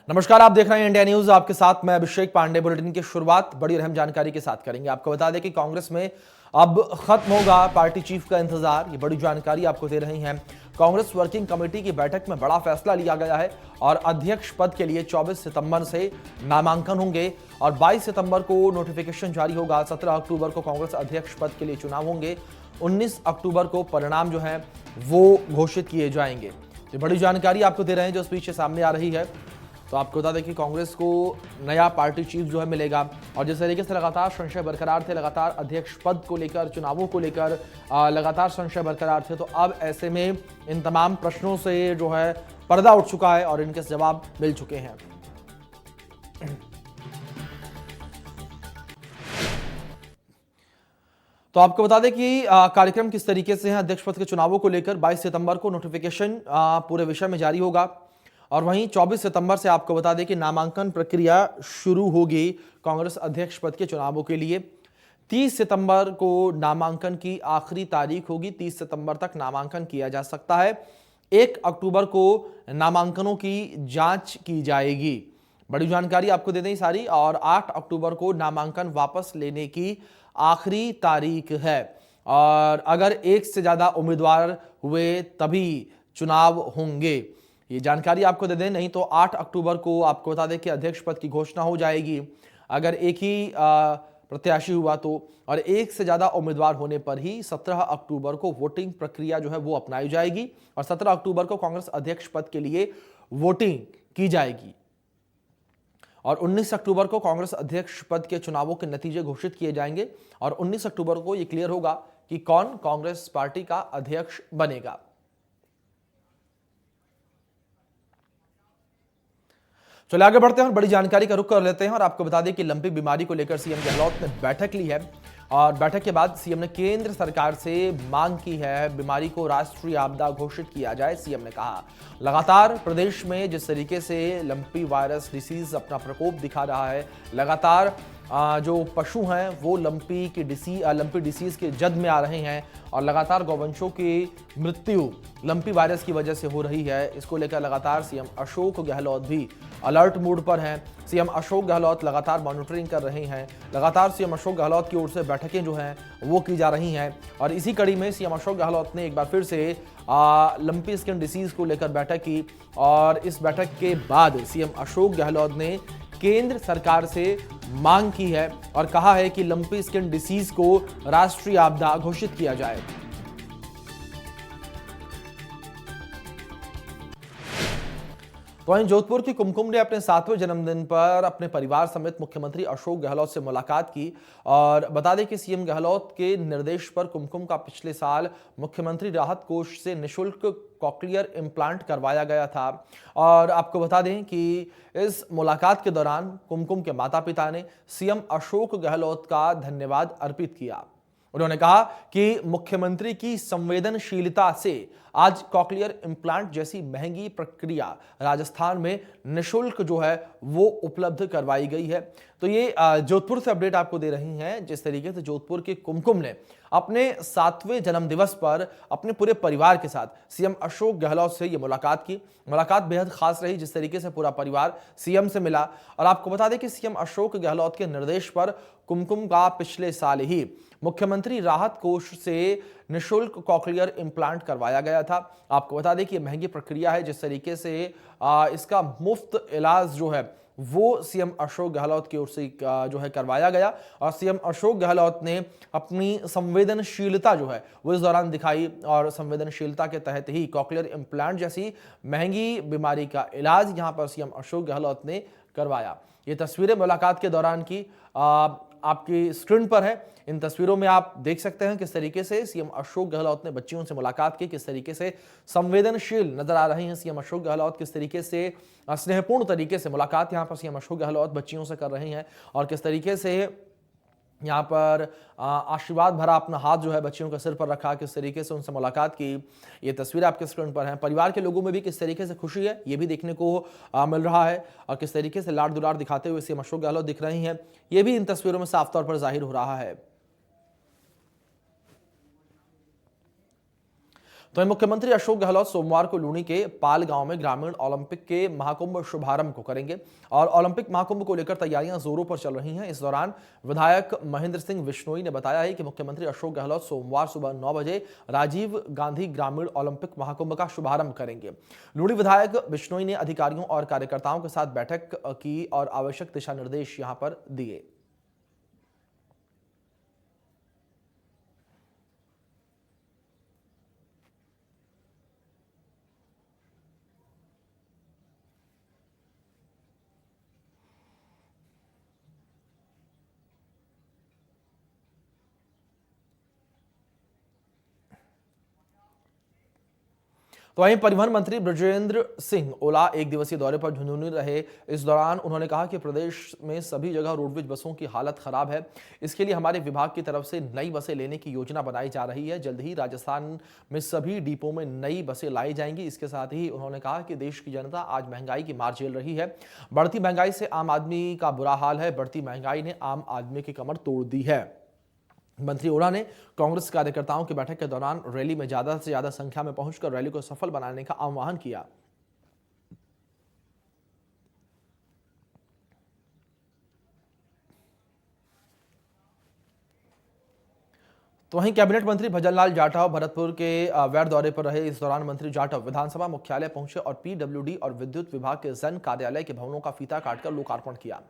नमस्कार, आप देख रहे हैं इंडिया न्यूज। आपके साथ मैं अभिषेक पांडे। बुलेटिन की शुरुआत बड़ी अहम जानकारी के साथ करेंगे। आपको बता दें कि कांग्रेस में अब खत्म होगा पार्टी चीफ का इंतजार। ये बड़ी जानकारी आपको दे रही हैं। कांग्रेस वर्किंग कमेटी की बैठक में बड़ा फैसला लिया गया है और अध्यक्ष पद के लिए 24 सितंबर से नामांकन होंगे और 22 सितंबर को नोटिफिकेशन जारी होगा। 17 अक्टूबर को कांग्रेस अध्यक्ष पद के लिए चुनाव होंगे। 19 अक्टूबर को परिणाम जो है वो घोषित किए जाएंगे। ये बड़ी जानकारी आपको दे रहे हैं जो स्पीच सामने आ रही है। तो आपको बता दें कि कांग्रेस को नया पार्टी चीफ जो है मिलेगा और जिस तरीके से लगातार संशय बरकरार थे, लगातार अध्यक्ष पद को लेकर, चुनावों को लेकर लगातार संशय बरकरार थे, तो अब ऐसे में इन तमाम प्रश्नों से जो है पर्दा उठ चुका है और इनके जवाब मिल चुके हैं। तो आपको बता दें कि कार्यक्रम किस तरीके से है। अध्यक्ष पद के चुनावों को लेकर 22 सितंबर को नोटिफिकेशन पूरे विषय में जारी होगा और वहीं 24 सितंबर से आपको बता दें कि नामांकन प्रक्रिया शुरू होगी कांग्रेस अध्यक्ष पद के चुनावों के लिए। 30 सितंबर को नामांकन की आखिरी तारीख होगी। 30 सितंबर तक नामांकन किया जा सकता है। 1 अक्टूबर को नामांकनों की जांच की जाएगी। बड़ी जानकारी आपको दे दें सारी। और 8 अक्टूबर को नामांकन वापस लेने की आखिरी तारीख है और अगर एक से ज्यादा उम्मीदवार हुए तभी चुनाव होंगे। ये जानकारी आपको दे दें। नहीं तो 8 अक्टूबर को आपको बता दें कि अध्यक्ष पद की घोषणा हो जाएगी अगर एक ही प्रत्याशी हुआ तो, और एक से ज्यादा उम्मीदवार होने पर ही 17 अक्टूबर को वोटिंग प्रक्रिया जो है वो अपनाई जाएगी और 17 अक्टूबर को कांग्रेस अध्यक्ष पद के लिए वोटिंग की जाएगी और 19 अक्टूबर को कांग्रेस अध्यक्ष पद के चुनावों के नतीजे घोषित किए जाएंगे और 19 अक्टूबर को यह क्लियर होगा कि कौन कांग्रेस पार्टी का अध्यक्ष बनेगा। चलिए आगे बढ़ते हैं और बड़ी जानकारी का रुख कर लेते हैं और आपको बता दें कि लंपी बीमारी को लेकर सीएम गहलोत ने बैठक ली है और बैठक के बाद सीएम ने केंद्र सरकार से मांग की है बीमारी को राष्ट्रीय आपदा घोषित किया जाए। सीएम ने कहा लगातार प्रदेश में जिस तरीके से लंपी वायरस डिसीज अपना प्रकोप दिखा रहा है, लगातार जो पशु हैं वो लंपी डिसीज के जद में आ रहे हैं और लगातार गौवंशों की मृत्यु लंपी वायरस की वजह से हो रही है। इसको लेकर लगातार सीएम अशोक गहलोत भी अलर्ट मोड पर हैं। सीएम अशोक गहलोत लगातार मॉनिटरिंग कर रहे हैं। लगातार सीएम अशोक गहलोत की ओर से बैठकें जो हैं वो की जा रही हैं और इसी कड़ी में सीएम अशोक गहलोत ने एक बार फिर से लंपी स्किन डिसीज को लेकर बैठक की और इस बैठक के बाद सीएम अशोक गहलोत ने केंद्र सरकार से मांग की है और कहा है कि लंपी स्किन डिसीज को राष्ट्रीय आपदा घोषित किया जाए। तो वहीं जोधपुर की कुमकुम ने अपने 7वें जन्मदिन पर अपने परिवार समेत मुख्यमंत्री अशोक गहलोत से मुलाकात की और बता दें कि सीएम गहलोत के निर्देश पर कुमकुम का पिछले साल मुख्यमंत्री राहत कोष से निःशुल्क कॉक्लियर इम्प्लांट करवाया गया था और आपको बता दें कि इस मुलाकात के दौरान कुमकुम के माता पिता ने सीएम अशोक गहलोत का धन्यवाद अर्पित किया। उन्होंने कहा कि मुख्यमंत्री की संवेदनशीलता से आज कॉक्लियर इम्प्लांट जैसी महंगी प्रक्रिया राजस्थान में निःशुल्क जो है वो उपलब्ध करवाई गई है। तो ये जोधपुर से अपडेट आपको दे रही हैं। जिस तरीके से जोधपुर के कुमकुम ने अपने 7वें जन्म दिवस पर अपने पूरे परिवार के साथ सीएम अशोक गहलोत से ये मुलाकात की। मुलाकात बेहद खास रही। जिस तरीके से पूरा परिवार सीएम से मिला और आपको बता दें कि सीएम अशोक गहलोत के निर्देश पर कुमकुम का पिछले साल ही मुख्यमंत्री राहत कोष से निःशुल्क कॉक्लियर इम्प्लांट करवाया गया था। आपको बता दें कि यह महंगी प्रक्रिया है। जिस तरीके से इसका मुफ्त इलाज जो है वो सीएम अशोक गहलोत की ओर से जो है करवाया गया और सीएम अशोक गहलोत ने अपनी संवेदनशीलता जो है वो इस दौरान दिखाई और संवेदनशीलता के तहत ही कॉक्लियर इम्प्लांट जैसी महंगी बीमारी का इलाज यहां पर सीएम अशोक गहलोत ने करवाया। ये तस्वीरें मुलाकात के दौरान की आपकी स्क्रीन पर है। इन तस्वीरों में आप देख सकते हैं किस तरीके से सीएम अशोक गहलोत ने बच्चियों से मुलाकात की, किस तरीके से संवेदनशील नजर आ रहे हैं सीएम अशोक गहलोत, किस तरीके से स्नेहपूर्ण तरीके से मुलाकात यहां पर सीएम अशोक गहलोत बच्चियों से कर रहे हैं और किस तरीके से यहाँ पर आशीर्वाद भरा अपना हाथ जो है बच्चियों के सिर पर रखा, किस तरीके से उनसे मुलाकात की। ये तस्वीर आपके स्क्रीन पर है। परिवार के लोगों में भी किस तरीके से खुशी है ये भी देखने को मिल रहा है और किस तरीके से लाड दुलार दिखाते हुए सीएम अशोक गहलोत दिख रही हैं ये भी इन तस्वीरों में साफ तौर पर जाहिर हो रहा है। तो वहीं मुख्यमंत्री अशोक गहलोत सोमवार को लूनी के पाल गांव में ग्रामीण ओलंपिक के महाकुंभ शुभारंभ को करेंगे और ओलंपिक महाकुंभ को लेकर तैयारियां जोरों पर चल रही हैं। इस दौरान विधायक महेंद्र सिंह बिश्नोई ने बताया है कि मुख्यमंत्री अशोक गहलोत सोमवार सुबह 9 बजे राजीव गांधी ग्रामीण ओलंपिक महाकुंभ का शुभारंभ करेंगे। लूनी विधायक बिश्नोई ने अधिकारियों और कार्यकर्ताओं के साथ बैठक की और आवश्यक दिशा निर्देश यहां पर दिए। तो वहीं परिवहन मंत्री बृजेंद्र सिंह ओला एक दिवसीय दौरे पर झुंझुनू रहे। इस दौरान उन्होंने कहा कि प्रदेश में सभी जगह रोडवेज बसों की हालत खराब है। इसके लिए हमारे विभाग की तरफ से नई बसें लेने की योजना बनाई जा रही है। जल्द ही राजस्थान में सभी डिपो में नई बसें लाई जाएंगी। इसके साथ ही उन्होंने कहा कि देश की जनता आज महंगाई की मार झेल रही है। बढ़ती महंगाई से आम आदमी का बुरा हाल है। बढ़ती महंगाई ने आम आदमी की कमर तोड़ दी है। मंत्री ओला ने कांग्रेस कार्यकर्ताओं की बैठक के दौरान रैली में ज्यादा से ज्यादा संख्या में पहुंचकर रैली को सफल बनाने का आह्वान किया। तो वहीं कैबिनेट मंत्री भजनलाल जाटव भरतपुर के वैर दौरे पर रहे। इस दौरान मंत्री जाटव विधानसभा मुख्यालय पहुंचे और पीडब्ल्यूडी और विद्युत विभाग के जन कार्यालय के भवनों का फीता काटकर लोकार्पण किया।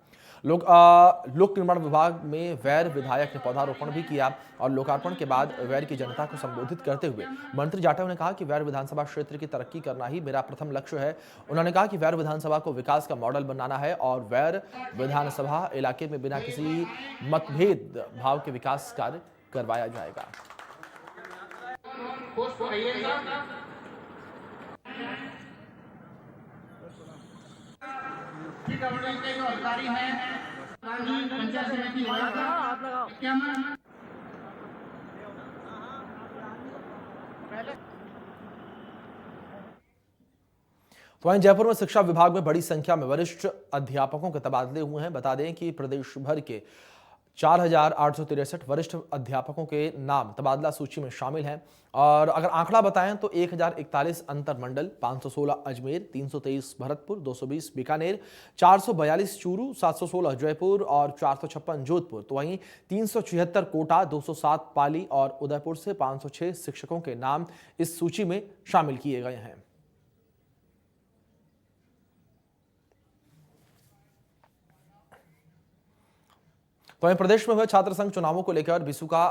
लोक निर्माण विभाग में वैर विधायक ने पौधारोपण भी किया और लोकार्पण के बाद वैर की जनता को संबोधित करते हुए मंत्री जाटव ने कहा कि वैर विधानसभा क्षेत्र की तरक्की करना ही मेरा प्रथम लक्ष्य है। उन्होंने कहा कि वैर विधानसभा को विकास का मॉडल बनाना है और वैर विधानसभा इलाके में बिना किसी मतभेद भाव के विकास कार्य करवाया जाएगा। के जो अधिकारी हैं पंचायत समिति तो वहीं जयपुर में शिक्षा विभाग में बड़ी संख्या में वरिष्ठ अध्यापकों के तबादले हुए हैं। बता दें कि प्रदेश भर के 4,863 वरिष्ठ अध्यापकों के नाम तबादला सूची में शामिल हैं और अगर आंकड़ा बताएं तो 1,041 अंतर मंडल, 516 अजमेर, 323 भरतपुर, 220 बीकानेर, 442 चूरू, 716 जयपुर और 456 जोधपुर। तो वहीं 376 कोटा, 207 पाली और उदयपुर से 506 शिक्षकों के नाम इस सूची में शामिल किए गए हैं। तो वहीं प्रदेश में हुए छात्र संघ चुनावों को लेकर बिसु का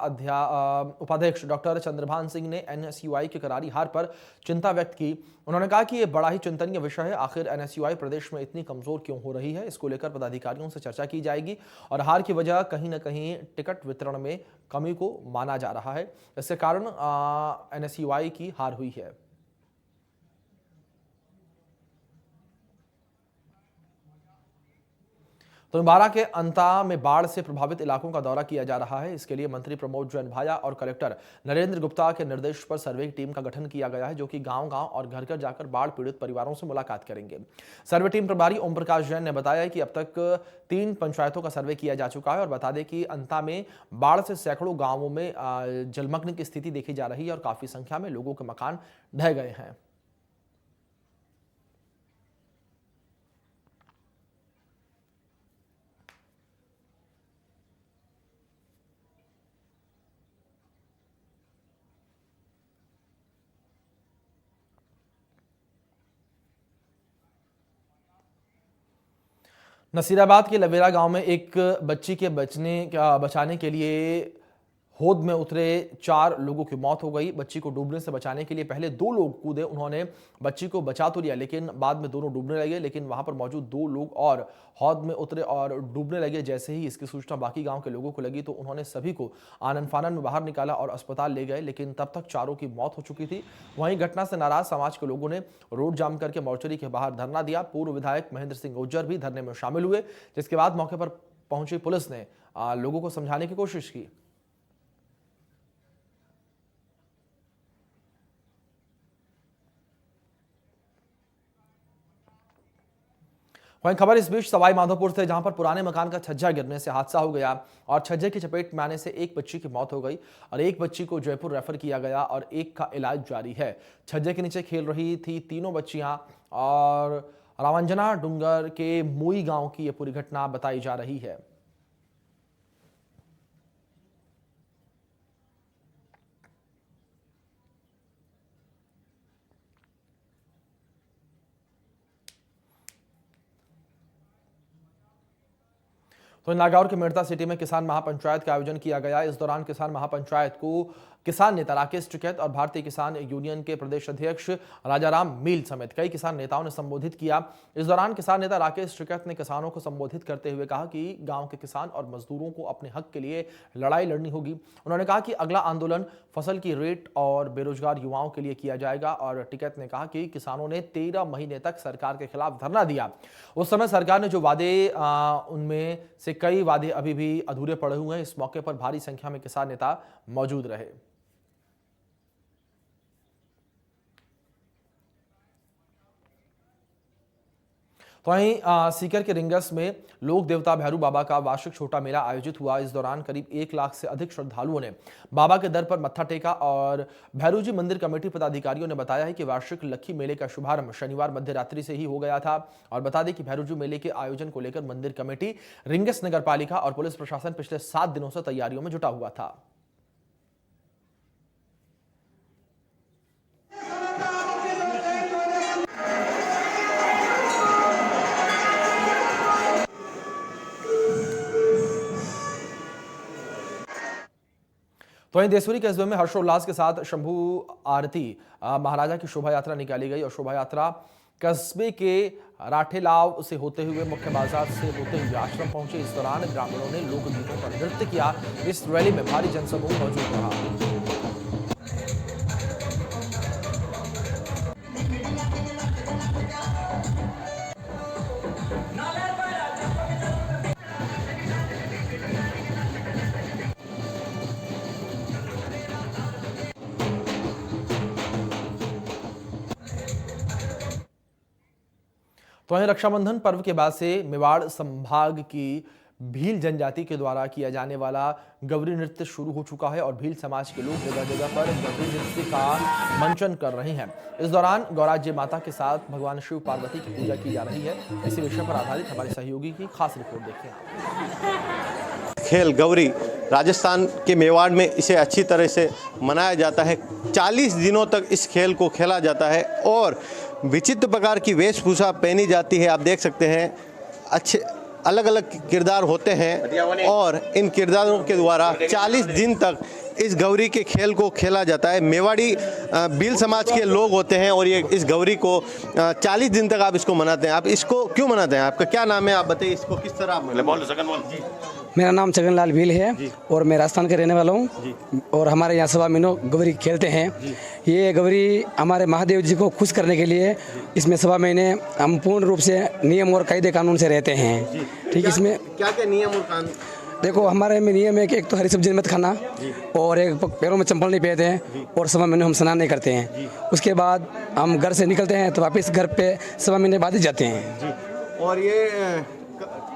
उपाध्यक्ष डॉक्टर चंद्रभान सिंह ने एनएसयूआई की करारी हार पर चिंता व्यक्त की। उन्होंने कहा कि यह बड़ा ही चिंतनीय विषय है। आखिर एनएसयूआई प्रदेश में इतनी कमजोर क्यों हो रही है, इसको लेकर पदाधिकारियों से चर्चा की जाएगी और हार की वजह कहीं न कहीं टिकट वितरण में कमी को माना जा रहा है। इसके कारण एनएसयूआई की हार हुई है। तो बारा के अंता में बाढ़ से प्रभावित इलाकों का दौरा किया जा रहा है। इसके लिए मंत्री प्रमोद जैन भाया और कलेक्टर नरेंद्र गुप्ता के निर्देश पर सर्वे की टीम का गठन किया गया है, जो कि गांव-गांव और घर-घर जाकर बाढ़ पीड़ित परिवारों से मुलाकात करेंगे। सर्वे टीम प्रभारी ओम प्रकाश जैन ने बताया कि अब तक 3 पंचायतों का सर्वे किया जा चुका है और बता दें कि अंता में बाढ़ से सैकड़ों गांवों में जलमग्न की स्थिति देखी जा रही है और काफी संख्या में लोगों के मकान ढह गए हैं। नसीराबाद के लवेरा गांव में एक बच्ची के बचाने के लिए होद में उतरे 4 लोगों की मौत हो गई। बच्ची को डूबने से बचाने के लिए पहले 2 लोग कूदे। उन्होंने बच्ची को बचा तो लिया, लेकिन बाद में दोनों डूबने लगे। लेकिन वहां पर मौजूद 2 लोग और हौद में उतरे और डूबने लगे। जैसे ही इसकी सूचना बाकी गांव के लोगों को लगी तो उन्होंने सभी को आनन फानन में बाहर निकाला और अस्पताल ले गए, लेकिन तब तक चारों की मौत हो चुकी थी। वहीं घटना से नाराज समाज के लोगों ने रोड जाम करके मोर्चरी के बाहर धरना दिया। पूर्व विधायक महेंद्र सिंह गुर्जर भी धरने में शामिल हुए, जिसके बाद मौके पर पहुंची पुलिस ने लोगों को समझाने की कोशिश की। वहीं खबर इस बीच सवाई माधोपुर से, जहां पर पुराने मकान का छज्जा गिरने से हादसा हो गया और छज्जे की चपेट में आने से एक बच्ची की मौत हो गई और एक बच्ची को जयपुर रेफर किया गया और एक का इलाज जारी है। छज्जे के नीचे खेल रही थी तीनों बच्चियां और रावंजना डूंगर के मुई गांव की यह पूरी घटना बताई जा रही है। तो नागौर के मेड़ता सिटी में किसान महापंचायत का आयोजन किया गया। इस दौरान किसान महापंचायत को किसान नेता राकेश टिकैत और भारतीय किसान यूनियन के प्रदेश अध्यक्ष राजाराम मील समेत कई किसान नेताओं ने संबोधित किया। इस दौरान किसान नेता राकेश टिकैत ने किसानों को संबोधित करते हुए कहा कि गांव के किसान और मजदूरों को अपने हक के लिए लड़ाई लड़नी होगी। उन्होंने कहा कि अगला आंदोलन फसल की रेट और बेरोजगार युवाओं के लिए किया जाएगा और टिकैत ने कहा कि किसानों ने 13 महीने तक सरकार के खिलाफ धरना दिया। उस समय सरकार ने जो वादे उनमें से कई वादे अभी भी अधूरे पड़े हुए हैं। इस मौके पर भारी संख्या में किसान नेता मौजूद रहे। तो वहीं सीकर के रिंगस में लोक देवता भैरू बाबा का वार्षिक छोटा मेला आयोजित हुआ। इस दौरान करीब 1 लाख से अधिक श्रद्धालुओं ने बाबा के दर पर मत्था टेका और भैरू जी मंदिर कमेटी पदाधिकारियों ने बताया है कि वार्षिक लक्खी मेले का शुभारंभ शनिवार मध्य रात्रि से ही हो गया था। और बता दें कि भैरू जी मेले के आयोजन को लेकर मंदिर कमेटी, रिंगस नगर पालिका और पुलिस प्रशासन पिछले 7 दिनों से तैयारियों में जुटा हुआ था। तो वहीं देसुरी कस्बे में हर्षोल्लास के साथ शंभू आरती महाराजा की शोभा यात्रा निकाली गई और शोभा यात्रा कस्बे के राठेलाव से होते हुए मुख्य बाजार से होते हुए आश्रम पहुंचे। इस दौरान ग्रामीणों ने लोकगीतों पर नृत्य किया। इस रैली में भारी जनसमूह मौजूद रहा। तो वहीं रक्षाबंधन पर्व के बाद से मेवाड़ संभाग की भील जनजाति के द्वारा किया जाने वाला गौरी नृत्य शुरू हो चुका है और भील समाज के लोग जगह जगह पर गौरी नृत्य का मंचन कर रहे हैं। इस दौरान गौराज्य माता के साथ भगवान शिव पार्वती की पूजा की जा रही है। इसी विषय पर आधारित हमारे सहयोगी की खास रिपोर्ट देखें। खेल गौरी राजस्थान के मेवाड़ में इसे अच्छी तरह से मनाया जाता है। 40 दिनों तक इस खेल को खेला जाता है और विचित्र प्रकार की वेशभूषा पहनी जाती है। आप देख सकते हैं अच्छे अलग अलग किरदार होते हैं और इन किरदारों के द्वारा 40 दिन तक इस गौरी के खेल को खेला जाता है। मेवाड़ी भील समाज के लोग होते हैं और ये इस गौरी को 40 दिन तक आप इसको मनाते हैं। आप इसको क्यों मनाते हैं? आपका क्या नाम है? आप बताइए इसको किस तरह आप बोल। मेरा नाम छगनलाल भील है और मैं राजस्थान के रहने वाला हूँ और हमारे यहाँ सवा महीनों गौरी खेलते हैं। ये गौरी हमारे महादेव जी को खुश करने के लिए इसमें सवा महीने हम पूर्ण रूप से नियम और कायदे कानून से रहते हैं। ठीक, इसमें क्या क्या नियम और कानून? देखो हमारे में नियम है कि एक तो हरी सब्जी मत खाना और एक पैरों में चंपल नहीं पहनते हैं और सवा महीने हम स्नान नहीं करते हैं। उसके बाद हम घर से निकलते हैं तो वापस घर पे सवा महीने बाद ही जाते हैं। और ये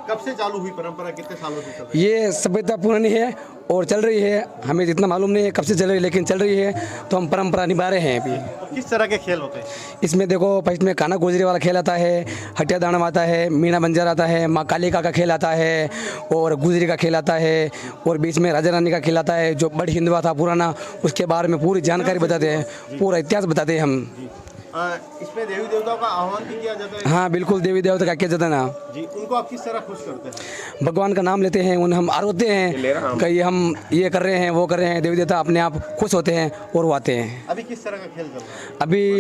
कब से चालू हुई परंपरा? कितने सालों से चल रही है? ये सभ्यता पुरानी है और चल रही है। हमें इतना मालूम नहीं है कब से चल रही है, लेकिन चल रही है तो हम परंपरा निभा रहे हैं अभी। तो किस तरह के खेल होते हैं इसमें? देखो फर्स्ट में काना गुजरी वाला खेल आता है, हटिया दानम आता है, मीणा बंजर आता है, माँ कालिका का खेल आता है और गुजरी का खेल आता है और बीच में राजा रानी का खेल आता है जो बड़ी हिंदुआ था पुराना। उसके बारे में पूरी जानकारी बताते हैं, पूरा इतिहास बताते हैं हम। इसमें देवी देवताओं का आह्वान भी किया जाता है? हाँ बिल्कुल, देवी देवता का किया जाता है ना जी। उनको आप किस तरह खुश करते हैं? भगवान का नाम लेते हैं, उन्हें हम आरोते हैं कि हम ये कर रहे हैं वो कर रहे हैं। देवी देवता अपने आप खुश होते हैं और वो आते हैं। अभी किस तरह का खेल चल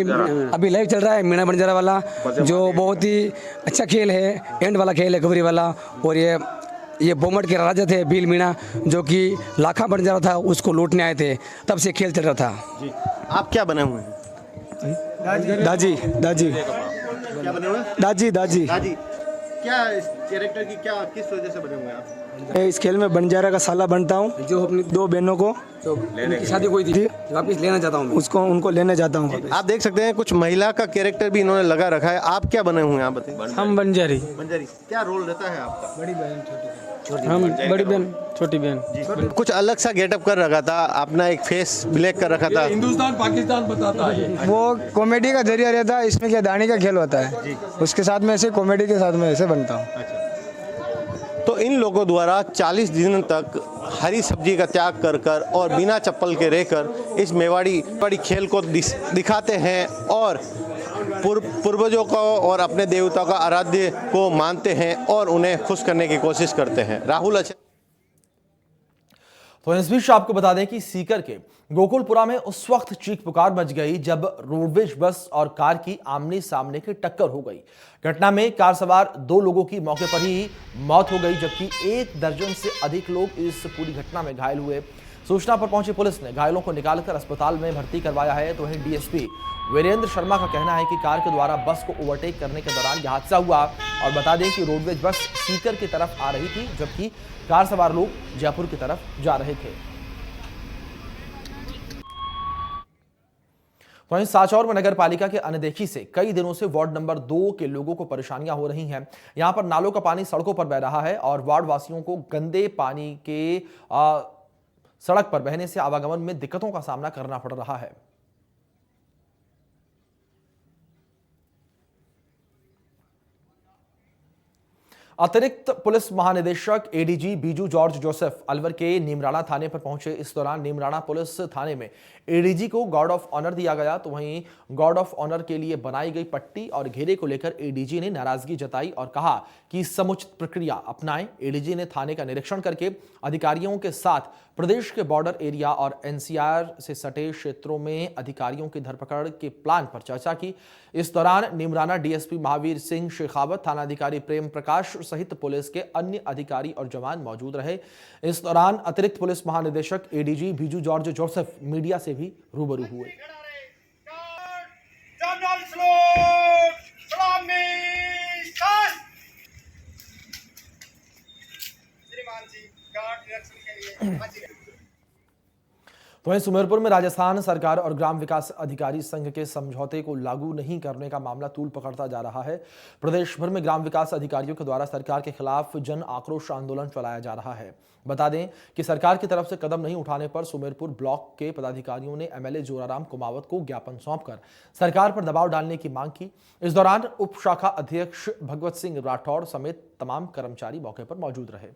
रहा है? अभी लाइव चल रहा है मीणा बंजारा वाला जो बहुत ही अच्छा खेल है, एंड वाला खेल है गौरी वाला। और ये बोमट के राजा थे भील मीणा जो कि लाखा बंजारा था, उसको लूटने आए थे, तब से खेल चल रहा था। जी। आप क्या बने हुए हैं? दाजी दाजी क्या बने हुए? दाजी दाजी दाजी। क्या इस कैरेक्टर की क्या किस वजह से बने हुए हैं आप? मैं इस खेल में बंजारा का साला बनता हूँ। जो अपनी दो बहनों को जो उनकी शादी हुई थी वापिस लेना चाहता हूँ मैं। उनको लेने जाता हूँ वापस। आप देख सकते हैं कुछ महिला का कैरेक्टर भी इन्होंने लगा रखा है। आप क्या बने हुए हैं आप बताइए? हम बंजारी। बंजारी क्या रोल रहता है आपका? बड़ी बहन छोटी बहन। कुछ अलग सा गेटअप कर रखा था, अपना एक फेस ब्लैक कर रखा था। हिंदुस्तान पाकिस्तान बताता है। वो कॉमेडी का जरिया रहता है, इसमें क्या दाढ़ी का खेल होता है, उसके साथ में ऐसे कॉमेडी के साथ में ऐसे बनता हूँ। तो इन लोगों द्वारा 40 दिन तक हरी सब्जी का त्याग कर कर और बिना चप्पल के रहकर इस मेवाड़ी बड़ी खेल को दिखाते हैं और पूर्वजों को और अपने देवताओं का आराध्य को मानते हैं और उन्हें खुश करने की कोशिश करते हैं। राहुल अच्छा। तो इस बीच आपको बता दें कि सीकर के गोकुलपुरा में उस वक्त चीख पुकार मच गई जब रोडवेज बस और कार की आमने सामने की टक्कर हो गई। घटना में कार सवार 2 लोगों की मौके पर ही मौत हो गई, जबकि 1 दर्जन से अधिक लोग इस पूरी घटना में घायल हुए। सूचना पर पहुंची पुलिस ने घायलों को निकालकर अस्पताल में भर्ती करवाया है। तो वहीं डीएसपी वीरेंद्र शर्मा का कहना है कि कार के द्वारा बस को ओवरटेक करने के दौरान यह हादसा हुआ। और बता दें कि रोडवेज बस सीकर की तरफ आ रही थी, जबकि कार सवार लोग जयपुर की तरफ जा रहे थे। वहीं सांचौर में नगर पालिका के अनदेखी से कई दिनों से वार्ड नंबर 2 के लोगों को परेशानियां हो रही हैं। यहां पर नालों का पानी सड़कों पर बह रहा है और वार्ड वासियों को गंदे पानी के सड़क पर बहने से आवागमन में दिक्कतों का सामना करना पड़ रहा है। अतिरिक्त पुलिस महानिदेशक ADG Biju George Joseph Alwar के नीमराणा थाने पर पहुंचे। इस दौरान नीमराणा पुलिस थाने में एडीजी को गार्ड ऑफ ऑनर दिया गया। तो वहीं गार्ड ऑफ ऑनर के लिए बनाई गई पट्टी और घेरे को लेकर एडीजी ने नाराजगी जताई और कहा कि समुचित प्रक्रिया अपनाएं। एडीजी ने थाने का निरीक्षण करके अधिकारियों के साथ प्रदेश के बॉर्डर एरिया और एनसीआर से सटे क्षेत्रों में अधिकारियों की धरपकड़ के प्लान पर चर्चा की। इस दौरान नीमराना डीएसपी महावीर सिंह शेखावत, थानाधिकारी प्रेम प्रकाश सहित पुलिस के अन्य अधिकारी और जवान मौजूद रहे। इस दौरान अतिरिक्त पुलिस महानिदेशक ADG Biju George Joseph media से भी रूबरू हुए। तो वहीं सुमेरपुर में राजस्थान सरकार और ग्राम विकास अधिकारी संघ के समझौते को लागू नहीं करने का मामला तूल पकड़ता जा रहा है। प्रदेश भर में ग्राम विकास अधिकारियों के द्वारा सरकार के खिलाफ जन आक्रोश आंदोलन चलाया जा रहा है। बता दें कि सरकार की तरफ से कदम नहीं उठाने पर सुमेरपुर ब्लॉक के पदाधिकारियों ने एमएलए जोराराम कुमावत को ज्ञापन सौंपकर सरकार पर दबाव डालने की मांग की। इस दौरान उप शाखा अध्यक्ष भगवत सिंह राठौड़ समेत तमाम कर्मचारी मौके पर मौजूद रहे।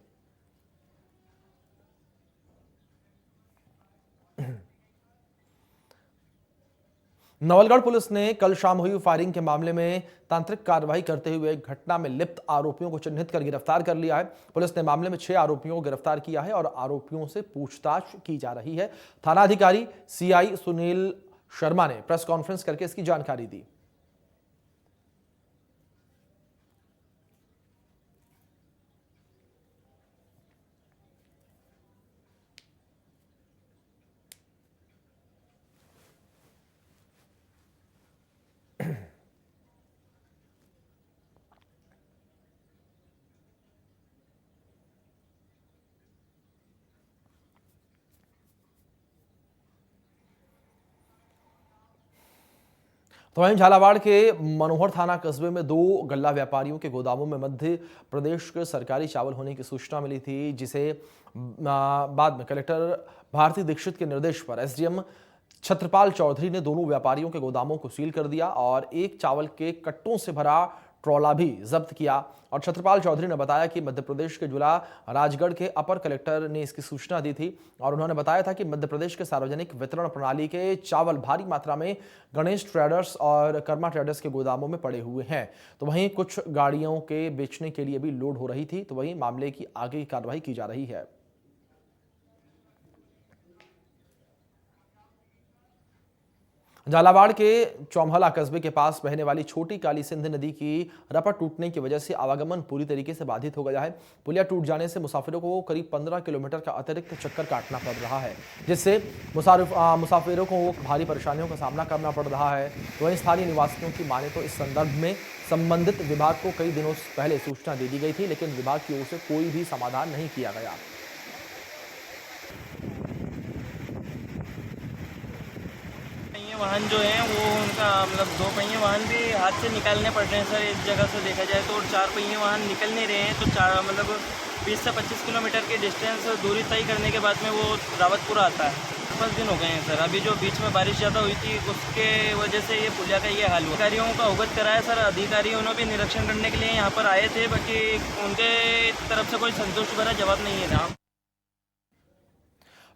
नवलगढ़ पुलिस ने कल शाम हुई फायरिंग के मामले में तांत्रिक कार्रवाई करते हुए घटना में लिप्त आरोपियों को चिन्हित कर गिरफ्तार कर लिया है। पुलिस ने मामले में 6 आरोपियों को गिरफ्तार किया है और आरोपियों से पूछताछ की जा रही है। थानाधिकारी सीआई सुनील शर्मा ने प्रेस कॉन्फ्रेंस करके इसकी जानकारी दी। तो वहीं झालावाड़ के मनोहर थाना कस्बे में 2 गल्ला व्यापारियों के गोदामों में मध्य प्रदेश के सरकारी चावल होने की सूचना मिली थी, जिसे बाद में कलेक्टर भारती दीक्षित के निर्देश पर एसडीएम छत्रपाल चौधरी ने दोनों व्यापारियों के गोदामों को सील कर दिया और एक चावल के कट्टों से भरा ट्रॉला भी जब्त किया। और छत्रपाल चौधरी ने बताया कि मध्य प्रदेश के जिला राजगढ़ के अपर कलेक्टर ने इसकी सूचना दी थी और उन्होंने बताया था कि मध्य प्रदेश के सार्वजनिक वितरण प्रणाली के चावल भारी मात्रा में गणेश ट्रेडर्स और कर्मा ट्रेडर्स के गोदामों में पड़े हुए हैं। तो वहीं कुछ गाड़ियों के बेचने के लिए भी लोड हो रही थी। तो वहीं मामले की आगे की कार्रवाई की जा रही है। झालावाड़ के चौमहला कस्बे के पास बहने वाली छोटी काली सिंध नदी की रपट टूटने की वजह से आवागमन पूरी तरीके से बाधित हो गया है। पुलिया टूट जाने से मुसाफिरों को करीब 15 किलोमीटर का अतिरिक्त चक्कर काटना पड़ रहा है, जिससे मुसाफिरों को भारी परेशानियों का सामना करना पड़ रहा है। वहीं स्थानीय निवासियों की माने तो इस संदर्भ में संबंधित विभाग को कई दिनों पहले सूचना दे दी गई थी, लेकिन विभाग की ओर से कोई भी समाधान नहीं किया गया। वाहन जो है वो उनका मतलब 2 पहिए वाहन भी हाथ से निकालने पड़ रहे हैं सर। इस जगह से देखा जाए तो 4 पहिए वाहन निकल नहीं रहे हैं, तो 20 से 25 किलोमीटर की डिस्टेंस दूरी तय करने के बाद में वो रावतपुरा आता है। 5 दिन हो गए हैं सर। अभी जो बीच में बारिश ज़्यादा हुई थी उसके वजह से ये पुलिया का ये हाल हुआ। अधिकारियों को अवगत कराया सर। अधिकारी उन्होंने भी निरीक्षण करने के लिए यहाँ पर आए थे, बाकी उनके तरफ से कोई संतुष्ट भरा जवाब नहीं है ना।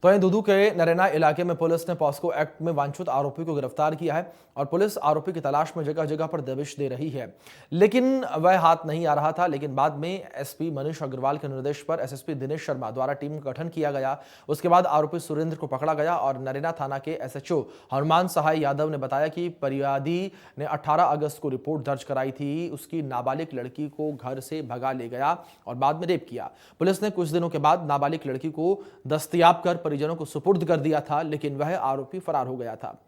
तो वहीं दूदू के नरेना इलाके में पुलिस ने पॉस्को एक्ट में वांछित आरोपी को गिरफ्तार किया है और पुलिस आरोपी की तलाश में जगह जगह पर दबिश दे रही है, लेकिन वह हाथ नहीं आ रहा था। लेकिन बाद में एसपी मनीष अग्रवाल के निर्देश पर एसएसपी दिनेश शर्मा द्वारा टीम का गठन किया गया। उसके बाद आरोपी सुरेंद्र को पकड़ा गया और नरेना थाना के एसएचओ हनुमान सहाय यादव ने बताया कि फरियादी ने 18 अगस्त को रिपोर्ट दर्ज कराई थी। उसकी नाबालिग लड़की को घर से भगा ले गया और बाद में रेप किया। पुलिस ने कुछ दिनों के बाद नाबालिग लड़की को दस्तयाब कर परिजनों को सुपुर्द कर दिया था, लेकिन वह आरोपी फरार हो गया था।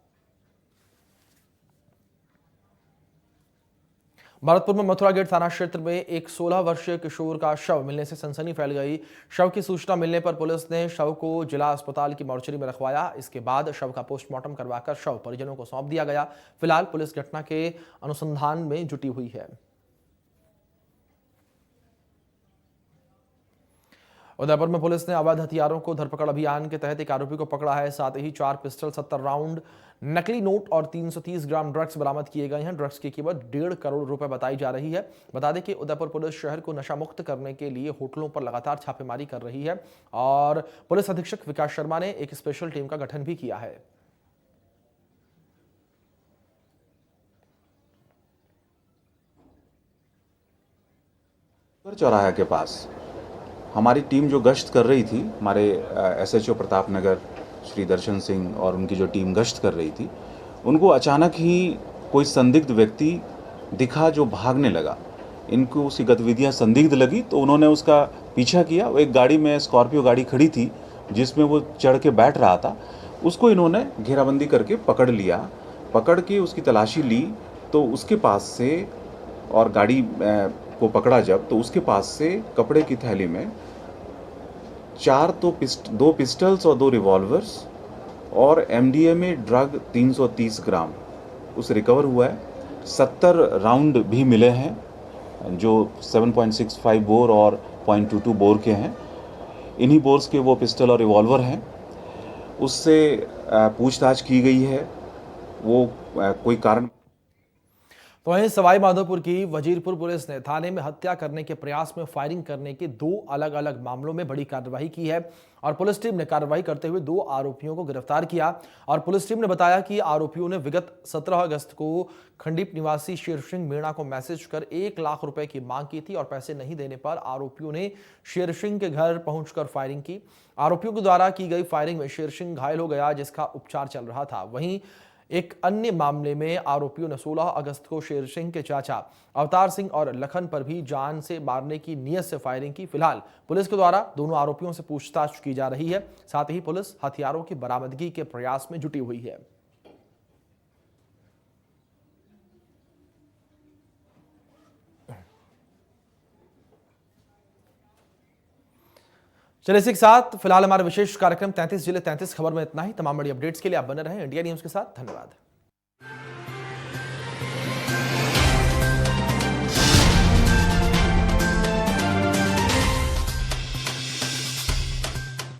भरतपुर में मथुरा गेट थाना क्षेत्र में एक 16 वर्षीय किशोर का शव मिलने से सनसनी फैल गई। शव की सूचना मिलने पर पुलिस ने शव को जिला अस्पताल की मॉर्चरी में रखवाया। इसके बाद शव का पोस्टमार्टम करवाकर शव परिजनों को सौंप दिया गया। फिलहाल पुलिस घटना के अनुसंधान में जुटी हुई है। उदयपुर में पुलिस ने अवैध हथियारों को धरपकड़ अभियान के तहत एक आरोपी को पकड़ा है। साथ ही 4 पिस्टल, 70 राउंड, नकली नोट और 330 ग्राम ड्रग्स बरामद किए गए हैं। ड्रग्स की कीमत 1.5 करोड़ रुपए बताई जा रही है। बता दें कि उदयपुर पुलिस शहर को नशा मुक्त करने के लिए होटलों पर लगातार छापेमारी कर रही है और पुलिस अधीक्षक विकास शर्मा ने एक स्पेशल टीम का गठन भी किया है। चौराहे के पास हमारी टीम जो गश्त कर रही थी, हमारे एसएचओ प्रताप नगर श्री दर्शन सिंह और उनकी जो टीम गश्त कर रही थी, उनको अचानक ही कोई संदिग्ध व्यक्ति दिखा जो भागने लगा। इनको उसकी गतिविधियां संदिग्ध लगी तो उन्होंने उसका पीछा किया। वो एक गाड़ी में, स्कॉर्पियो गाड़ी खड़ी थी जिसमें वो चढ़ के बैठ रहा था, उसको इन्होंने घेराबंदी करके पकड़ लिया। पकड़ के उसकी तलाशी ली तो उसके पास से, और गाड़ी को पकड़ा जब, तो उसके पास से कपड़े की थैली में 2 पिस्टल्स और 2 रिवॉल्वर्स और MDMA ड्रग 330 ग्राम उस रिकवर हुआ है। 70 राउंड भी मिले हैं जो 7.65 बोर और 0.22 बोर के हैं। इन्हीं बोर्स के वो पिस्टल और रिवॉल्वर हैं। उससे पूछताछ की गई है, वो कोई कारण। तो वहीं सवाई माधोपुर की वजीरपुर पुलिस ने थाने में हत्या करने के प्रयास में फायरिंग करने के 2 अलग अलग मामलों में बड़ी कार्रवाई की है और पुलिस टीम ने कार्रवाई करते हुए 2 आरोपियों को गिरफ्तार किया। और पुलिस टीम ने बताया कि आरोपियों ने विगत 17 अगस्त को खंडीप निवासी शेर सिंह मीणा को मैसेज कर 1 लाख रुपए की मांग की थी और पैसे नहीं देने पर आरोपियों ने शेर सिंह के घर पहुंचकर फायरिंग की। आरोपियों के द्वारा की गई फायरिंग में शेर सिंह घायल हो गया, जिसका उपचार चल रहा था। वहीं एक अन्य मामले में आरोपियों ने 16 अगस्त को शेर सिंह के चाचा अवतार सिंह और लखन पर भी जान से मारने की नीयत से फायरिंग की। फिलहाल पुलिस के द्वारा दोनों आरोपियों से पूछताछ की जा रही है। साथ ही पुलिस हथियारों की बरामदगी के प्रयास में जुटी हुई है। चलिए, इसी के साथ फिलहाल हमारे विशेष कार्यक्रम 33 जिले 33 खबर में इतना ही। तमाम बड़ी अपडेट्स के लिए आप बने रहें इंडिया न्यूज के साथ। धन्यवाद।